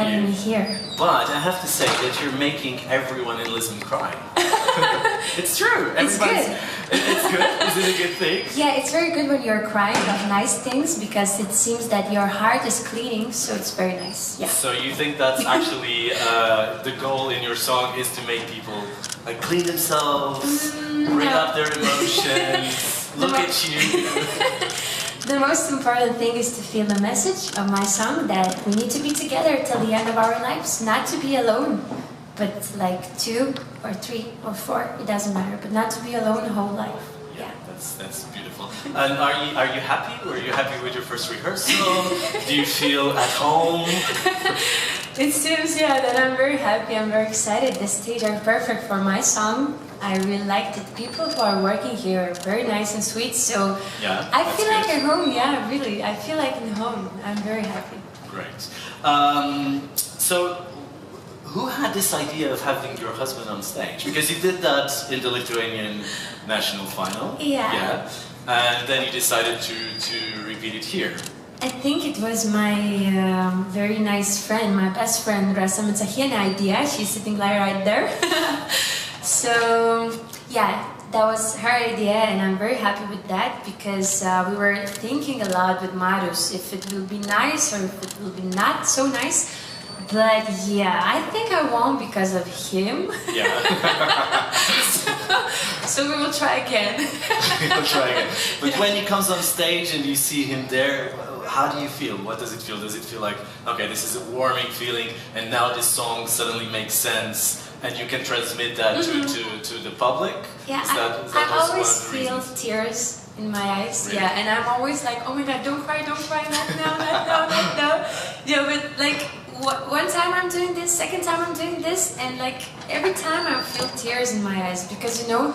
having me here. But I have to say that you're making everyone in Lisbon cry. It's true. It's good. It's good? Is it a good thing? Yeah, it's very good when you're crying about nice things because it seems that your heart is cleaning, so it's very nice. Yeah. So you think that's actually the goal in your song is to make people like clean themselves, bring up their emotions, look at you. The most important thing is to feel the message of my song that we need to be together till the end of our lives, not to be alone, but like 2 or 3 or 4, it doesn't matter, but not to be alone the whole life. Yeah, that's beautiful. And are you happy? Were you happy with your first rehearsal? Do you feel at home? It seems, yeah, that I'm very happy, I'm very excited. The stage are perfect for my song. I really like it. People who are working here are very nice and sweet, so yeah, I feel like at home, yeah, really. I feel like in home. I'm very happy. Great. So, who had this idea of having your husband on stage? Because you did that in the Lithuanian national final. Yeah. Yeah. And then you decided to repeat it here. I think it was my very nice friend, my best friend, Zasimauskaite idea. She's sitting right there. So, yeah, that was her idea and I'm very happy with that because we were thinking a lot with Marius if it will be nice or if it will be not so nice. But yeah, I think I won because of him. Yeah. So we will try again. We'll try again. But when he comes on stage and you see him there, how do you feel? What does it feel? Does it feel like, okay, this is a warming feeling and now this song suddenly makes sense and you can transmit that to the public? Yeah, I always feel tears in my eyes. Really? Yeah, and I'm always like, oh my god, don't cry, not now, not now, not now. Yeah, but like, one time I'm doing this, second time I'm doing this, and like, every time I feel tears in my eyes because, you know,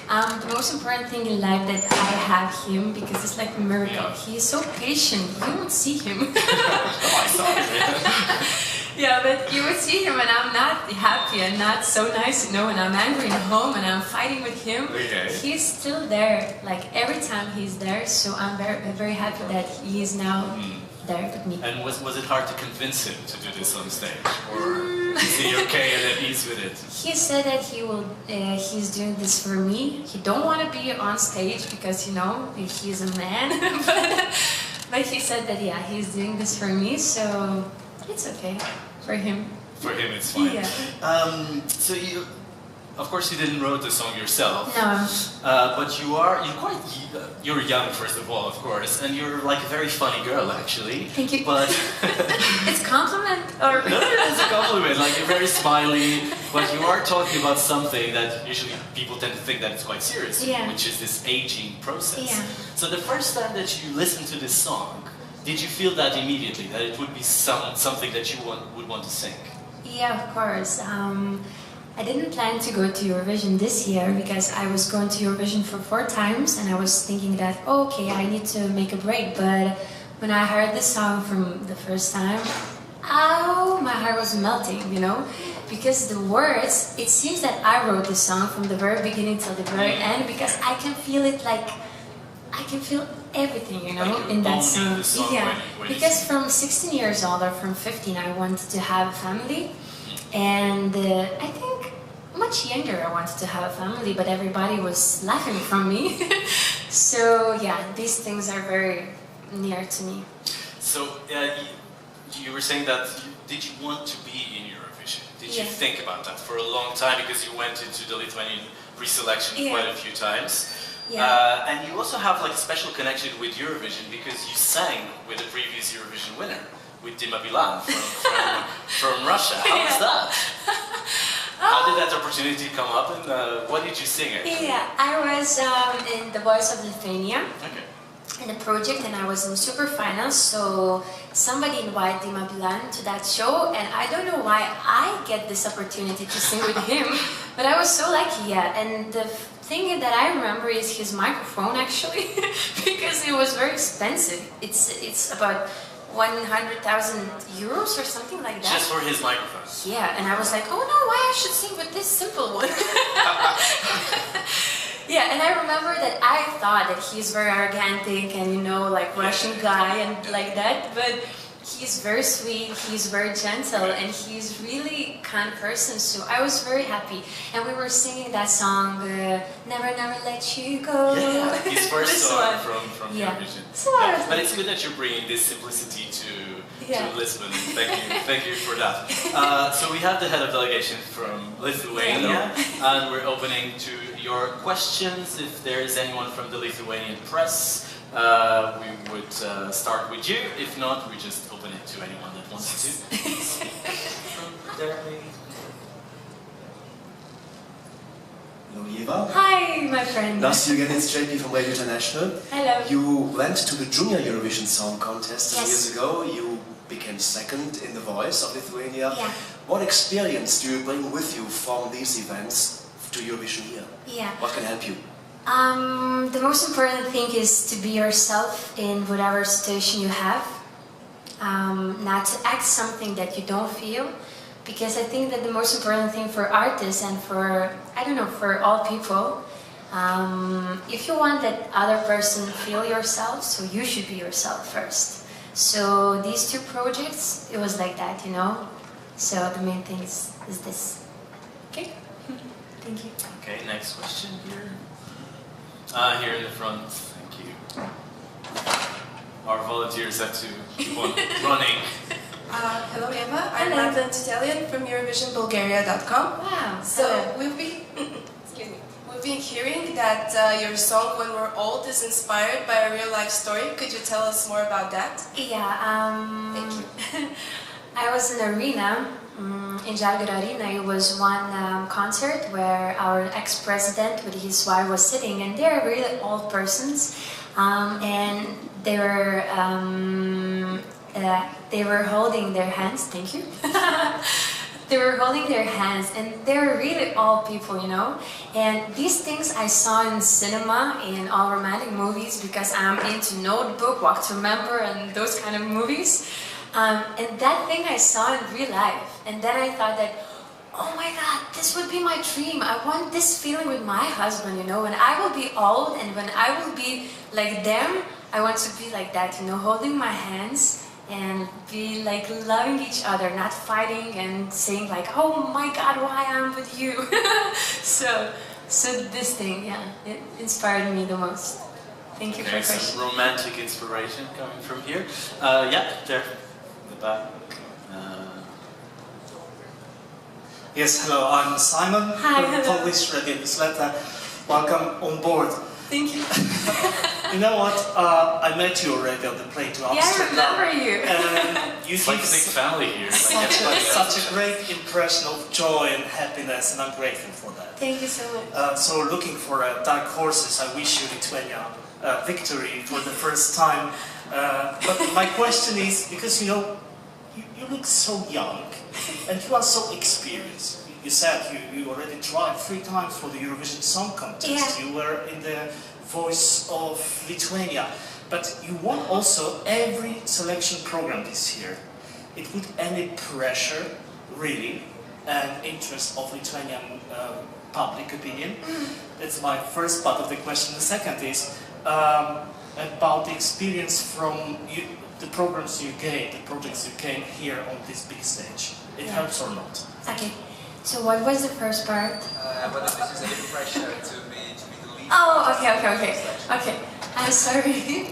the most important thing in life that I have him because it's like a miracle. Yeah. He is so patient. You would see him. Oh, I saw it. Yeah, but you would see him and I'm not happy and not so nice, you know, and I'm angry at home and I'm fighting with him. Okay. He's still there, like every time he's there, so I'm very happy that he is now there with me. And was it hard to convince him to do this on stage? Or is he okay and at ease with it? He said that he's doing this for me. He don't want to be on stage because, you know, he's a man. but he said that, yeah, he's doing this for me, so it's okay for him. For him, it's fine. Yeah. So you, of course, you didn't write the song yourself. No. But you're young, first of all, of course, and you're like a very funny girl, actually. Thank you. But it's compliment or no, it's a compliment. Like you're very smiley, but you are talking about something that usually people tend to think that it's quite serious, which is this aging process. Yeah. So the first time that you listened to this song, did you feel that immediately, that it would be something that you would want to sing? Yeah, of course. I didn't plan to go to Eurovision this year because I was going to Eurovision for 4 times and I was thinking that, oh, okay, I need to make a break. But when I heard the song from the first time, oh, my heart was melting, you know? Because the words, it seems that I wrote the song from the very beginning till the very end because I can feel it like, I can feel everything, you know, like in that song. Yeah, when because from 16 years old or from 15 I wanted to have a family. And I think much younger I wanted to have a family, but everybody was laughing from me. So yeah, these things are very near to me. So you were saying that, did you want to be in Eurovision? Did you think about that for a long time because you went into the Lithuanian pre-selection quite a few times? Yeah. And you also have like a special connection with Eurovision because you sang with the previous Eurovision winner, with Dima Bilan from Russia. How was that? How did that opportunity come up and what did you sing actually? Yeah, I was in The Voice of Lithuania. Okay. In a project and I was in super finals, so somebody invited Dima Bilan to that show and I don't know why I get this opportunity to sing with him, but I was so lucky, yeah. And the thing that I remember is his microphone actually, because it was very expensive. It's about 100,000 euros or something like that. Just for his microphone? Yeah, and I was like, oh no, why I should sing with this simple one? Yeah, and I remember that I thought that he's very arrogant and, you know, like Russian guy and like that, but he's very sweet, he's very gentle, and he's really kind person, so I was very happy. And we were singing that song, Never Never Let You Go. Yeah, his first song from Eurovision. So but it's good that you're bringing this simplicity to Lisbon. Thank you for that. So we have the head of delegation from Lithuania, and we're opening to your questions. If there is anyone from the Lithuanian press, we would start with you. If not, we just open it to anyone that wants to. From there, maybe. Hello, Ieva. Hi, my friend. Nice to see you again. It's JP from Radio International. Hello. You went to the Junior Eurovision Song Contest 10 Yes. years ago. You became second in the Voice of Lithuania. Yeah. What experience do you bring with you from these events to Eurovision here? Yeah. What can help you? The most important thing is to be yourself in whatever situation you have. Not to act something that you don't feel. Because I think that the most important thing for artists and for, I don't know, for all people, if you want that other person feel yourself, so you should be yourself first. So these two projects, it was like that, you know? So the main thing is this. Okay? Thank you. Okay, next question here. Here in the front, thank you. Our volunteers have to keep on running. Hello Eva, I'm Hello. Magdalene Tutelian from EurovisionBulgaria.com. Wow. So we've been hearing that your song When We're Old is inspired by a real life story. Could you tell us more about that? Yeah, Thank you. I was in Arena, in Žalgirio Arena. It was one concert where our ex-president with his wife was sitting, and they're really old persons, and they were holding their hands. Thank you. They were holding their hands, and they were really old people, you know. And these things I saw in cinema, in all romantic movies, because I'm into Notebook, Walk to Remember, and those kind of movies. And that thing I saw in real life, and then I thought that, oh my God, this would be my dream. I want this feeling with my husband, you know, when I will be old and when I will be like them, I want to be like that, you know, holding my hands and be like loving each other, not fighting and saying like, oh my God, why I'm with you. so this thing, yeah, it inspired me the most. Thank you for the question. Some romantic inspiration coming from here. Yeah, there, in the back. Yes, hello, I'm Simon Hi, from hello. Polish Radio Newsletter. Welcome on board. Thank you. You know what? I met you already on the plane to Yeah, I Amsterdam. remember you. And you It's like a give big family here. Like such a great impression of joy and happiness, and I'm grateful for that. Thank you so much. So looking for dark horses, I wish you Lithuania victory for the first time. But my question is, because you know, you look so young and you are so experienced. You said you already tried 3 times for the Eurovision Song Contest. Yeah. You were in the Voice of Lithuania. But you won also every selection program this year. It put any pressure, really, and interest of Lithuanian public opinion? That's my first part of the question. The second is about the experience from the programs you gained, the projects you gained here on this big stage. It helps or not? Okay. So what was the first part? Whether this is any pressure to be the lead. Oh, okay. I'm sorry.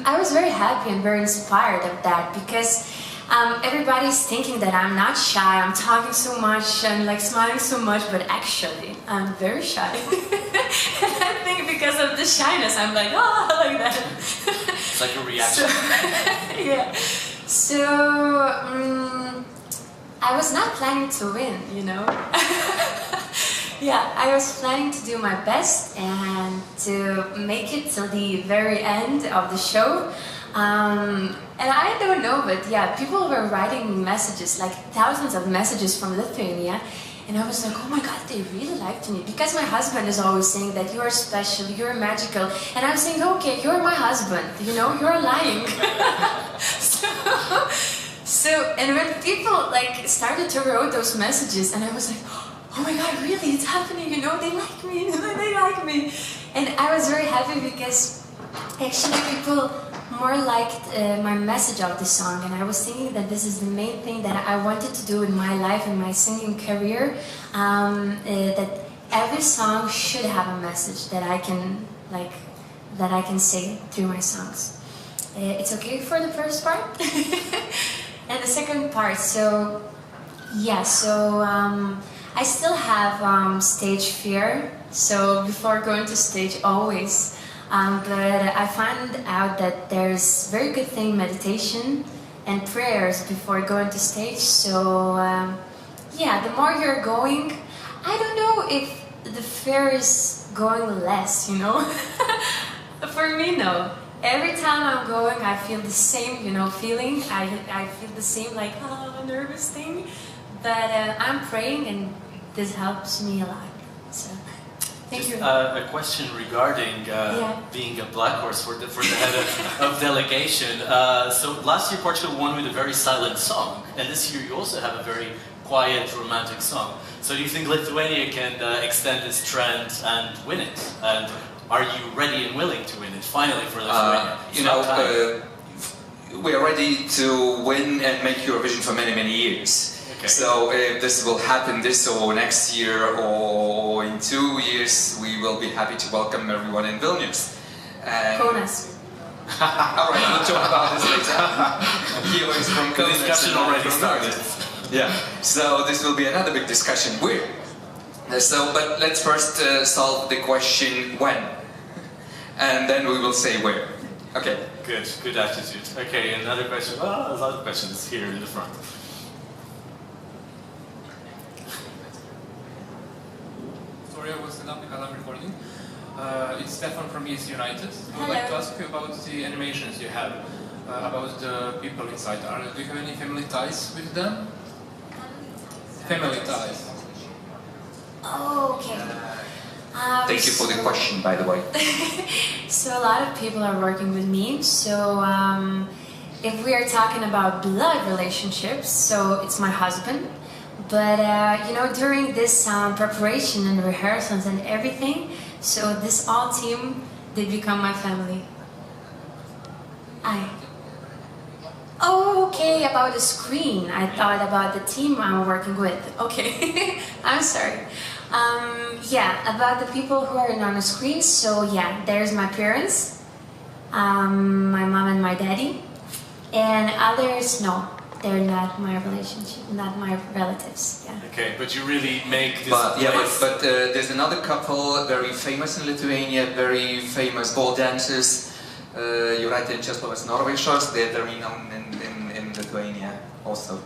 I was very happy and very inspired of that because everybody's thinking that I'm not shy, I'm talking so much, I'm like smiling so much, but actually I'm very shy. And I think because of the shyness, I'm like, oh, like that. It's like a reaction. Yeah. So, I was not planning to win, you know. Yeah, I was planning to do my best and to make it till the very end of the show. And I don't know, but yeah, people were writing messages, like thousands of messages from Lithuania. And I was like, oh my God, they really liked me. Because my husband is always saying that you're special, you're magical. And I'm saying, okay, you're my husband, you know, you're lying. So, and when people like started to write those messages, and I was like, oh my God, really, it's happening, you know, they like me, they like me. And I was very happy because actually people more liked my message of the song, and I was thinking that this is the main thing that I wanted to do in my life and my singing career. That every song should have a message that I can say through my songs. It's okay for the first part, and the second part. So yeah, I still have stage fear. So before going to stage, always. But I found out that there's very good thing meditation and prayers before going to stage. So yeah, the more you're going, I don't know if the fear is going less, you know. For me, no. Every time I'm going, I feel the same, you know, feeling. I feel the same, like, nervous thing. But I'm praying, and this helps me a lot. So, thank you. A question regarding being a black horse for the head of delegation. So last year Portugal won with a very silent song, and this year you also have a very quiet, romantic song. So do you think Lithuania can extend this trend and win it? And are you ready and willing to win it finally for Lithuania? We are ready to win and make Eurovision for many, many years. Okay. So if this will happen this or next year or in 2 years, we will be happy to welcome everyone in Vilnius. Kaunas. Alright, we'll talk about this later. Ieva is from The discussion already started. Yeah, so this will be another big discussion. But let's first solve the question when, and then we will say where. Okay. Good attitude. Okay, another question. Oh, there's a lot of questions here in the front. Sorry, I was enough because I'm recording. It's Stefan from East United. I would Hello. like to ask you about the animations you have, about the people inside. Do you have any family ties with them? Family ties. Oh, okay. Thank you for the question, by the way. So a lot of people are working with me. So if we are talking about blood relationships, so it's my husband. But you know, during this preparation and rehearsals and everything, so this all team, they become my family. Oh, okay, about the screen. I thought about the team I'm working with. Okay, I'm sorry. Yeah, about the people who are on the screen. So yeah, there's my parents, my mom and my daddy, and others, no, they're not my relationship, not my relatives. Yeah. Okay, but you really make this. But there's another couple very famous in Lithuania, very famous ball dancers. Jūratė and Česlovas Norvaišos, they're very known in Lithuania also.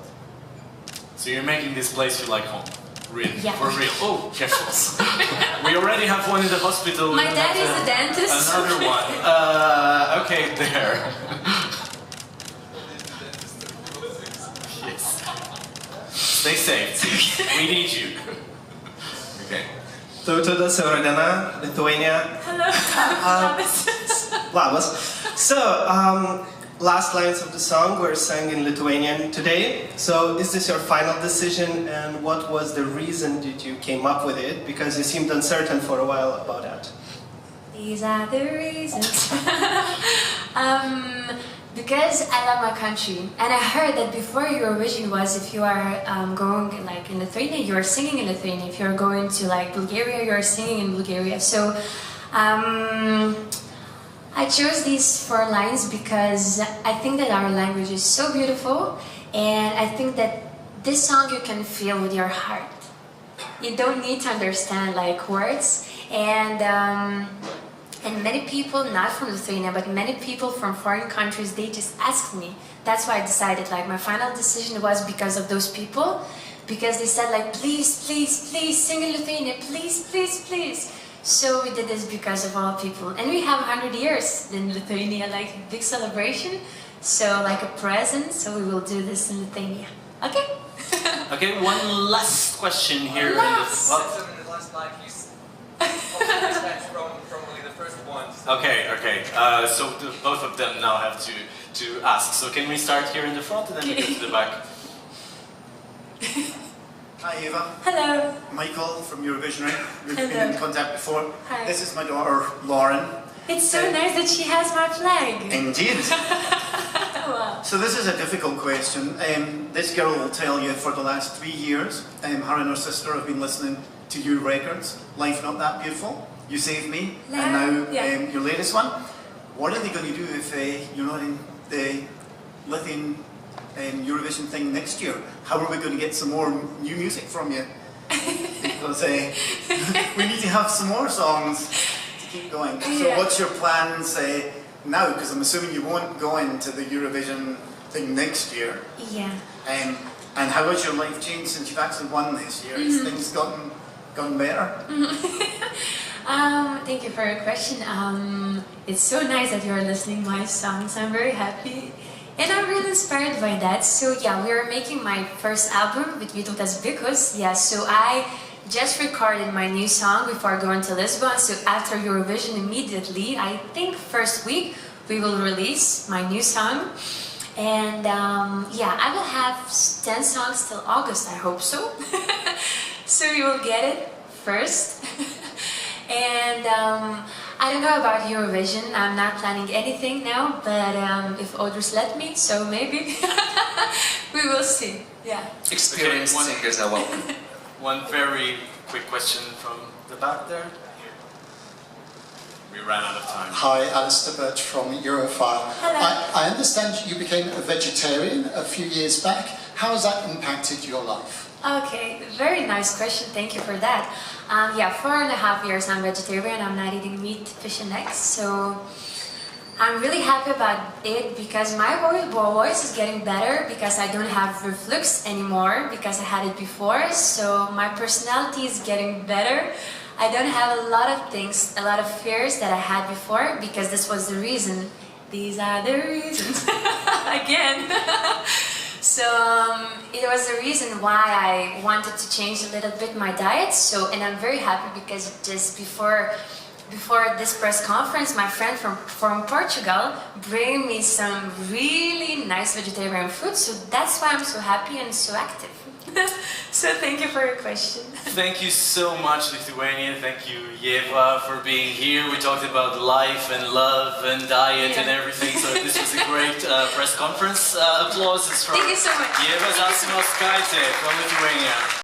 So you're making this place feel like home. Really? Yeah. For real? Oh, careful. We already have one in the hospital. My dad is a dentist. Another one. Okay, there. Yes. Stay safe. We need you. Okay. Tautas Eurodiena, Lithuania. Hello. Labas. So, last lines of the song were sung in Lithuanian today. So, is this your final decision, and what was the reason that you came up with it? Because you seemed uncertain for a while about that. These are the reasons. Because I love my country, and I heard that before Eurovision was, if you are going like in Lithuania, you are singing in Lithuania. If you are going to like Bulgaria, you are singing in Bulgaria. So I chose these 4 lines because I think that our language is so beautiful, and I think that this song you can feel with your heart. You don't need to understand like words, and many people, not from Lithuania, but many people from foreign countries, they just asked me. That's why I decided, like, my final decision was because of those people, because they said, like, please, please, please, sing in Lithuania, please, please, please. So we did this because of all people. And we have 100 years in Lithuania, like, big celebration. So, like a present, so we will do this in Lithuania. Okay? Okay, one last question here. In the last slide, please. Probably the first one. Okay. So both of them now have to ask. So can we start here in the front and then we go to the back? Hi Eva. Hello. Michael from Eurovision. We've Hello. been in contact before. Hi. This is my daughter Lauren. It's so nice that she has my flag. Indeed. Wow. So this is a difficult question. This girl will tell you for the last 3 years, her and her sister have been listening to your records, Life Not That Beautiful, You Saved Me, and now your latest one. What are they going to do if you're not in the Lithuanian Eurovision thing next year? How are we going to get some more new music from you? Because we need to have some more songs to keep going. So what's your plans now? Because I'm assuming you won't go into the Eurovision thing next year. Yeah. And how has your life changed since you've actually won this year? Has things gotten better? Thank you for your question. It's so nice that you're listening to my songs. I'm very happy. And I'm really inspired by that. So yeah, we are making my first album with Vytautas Bikus. Yeah, so I just recorded my new song before going to Lisbon. So after Eurovision immediately, I think first week, we will release my new song. And yeah, I will have 10 songs till August, I hope so. So you will get it first. And I don't know about Eurovision, I'm not planning anything now, but if others let me, so maybe we will see. Yeah. Experienced singers are welcome. One very quick question from the back there. We ran out of time. Hi, Alistair Birch from Europhile. I understand you became a vegetarian a few years back. How has that impacted your life? Okay, very nice question, thank you for that. Yeah, 4.5 years I'm vegetarian, I'm not eating meat, fish and eggs, so I'm really happy about it because my voice is getting better because I don't have reflux anymore because I had it before, so my personality is getting better. I don't have a lot of things, a lot of fears that I had before because this was the reason. These are the reasons, again. So it was the reason why I wanted to change a little bit my diet. So, and I'm very happy because just before this press conference, my friend from Portugal bring me some really nice vegetarian food. So that's why I'm so happy and so active. So thank you for your question. Thank you so much, Lithuania. Thank you, Ieva, for being here. We talked about life and love and diet and everything. So this was a great press conference. Applauses from Thank you so much. Ieva Zasimauskaite from Lithuania.